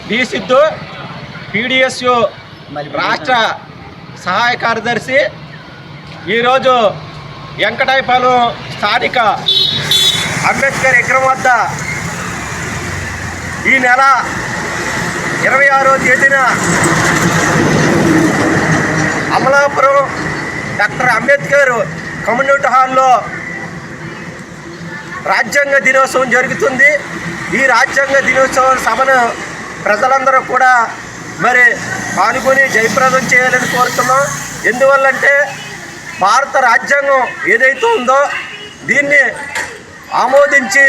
D Siddhu, PDSU రాష్ట్ర సహాయ కార్యదర్శి. ఈరోజు వెంకటాయపాలెం స్థానిక అంబేద్కర్ విగ్రహం వద్ద ఈ నెల 26వ తేదీన అమలాపురం డాక్టర్ అంబేద్కర్ కమ్యూనిటీ హాల్లో రాజ్యాంగ దినోత్సవం జరుగుతుంది. ఈ రాజ్యాంగ దినోత్సవం సభను ప్రజలందరూ కూడా మరి పాల్గొని జయప్రదం చేయాలని కోరుతున్నాం. ఎందువల్లంటే భారత రాజ్యాంగం ఏదైతే ఉందో దీన్ని ఆమోదించి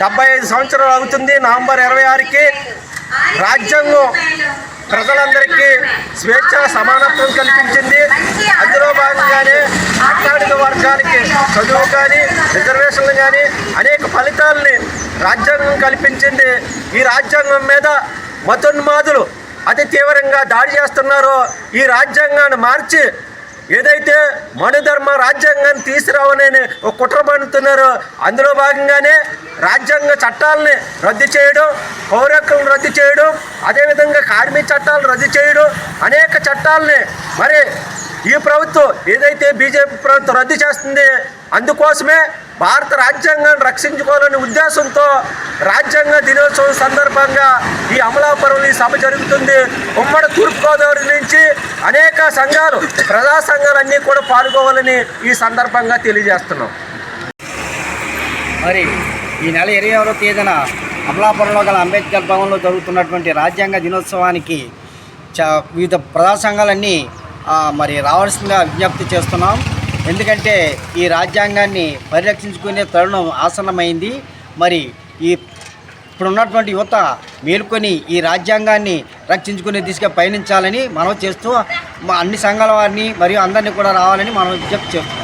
75 సంవత్సరాలు అవుతుంది. నవంబర్ 26కి రాజ్యాంగం ప్రజలందరికీ స్వేచ్ఛ సమానత్వం కల్పించింది. అందులో భాగంగానే అట్టడుగు వర్గాలకి చదువు కానీ రిజర్వేషన్లు కానీ అనేక ఫలితాలని రాజ్యాంగం కల్పించింది. ఈ రాజ్యాంగం మీద మతోన్మాదులు అతి తీవ్రంగా దాడి చేస్తున్నారో ఈ రాజ్యాంగాన్ని మార్చి ఏదైతే మనుధర్మ రాజ్యాంగాన్ని తీసుకురావాలని ఒక కుట్ర పన్నుతున్నారో అందులో భాగంగానే రాజ్యాంగ చట్టాలని రద్దు చేయడం, పౌరకులను రద్దు చేయడం, అదేవిధంగా కార్మిక చట్టాలను రద్దు చేయడం, అనేక చట్టాలని మరి ఈ ప్రభుత్వం ఏదైతే బీజేపీ ప్రభుత్వం రద్దు చేస్తుంది. అందుకోసమే భారత రాజ్యాంగాన్ని రక్షించుకోవాలనే ఉద్దేశంతో రాజ్యాంగ దినోత్సవం సందర్భంగా ఈ అమలాపురంలో ఈ సభ జరుగుతుంది. ఉమ్మడి తూర్పుగోదావరి నుంచి అనేక సంఘాలు, ప్రజా సంఘాలన్నీ కూడా పాల్గొవాలని ఈ సందర్భంగా తెలియజేస్తున్నాం. మరి ఈ నెల 26వ తేదీన అమలాపురంలో గల అంబేద్కర్ భవన్లో జరుగుతున్నటువంటి రాజ్యాంగ దినోత్సవానికి వివిధ ప్రజా సంఘాలన్నీ మరి రావాల్సిందిగా విజ్ఞప్తి చేస్తున్నాం. ఎందుకంటే ఈ రాజ్యాంగాన్ని పరిరక్షించుకునే తరుణం ఆసన్నమైంది. మరి ఇప్పుడున్నటువంటి యువత మేలుకొని ఈ రాజ్యాంగాన్ని రక్షించుకునే దిశగా పయనించాలని మనం చేస్తూ అన్ని సంఘాల వారిని మరియు అందరినీ కూడా రావాలని మనం విజ్ఞప్తి చేస్తున్నాం.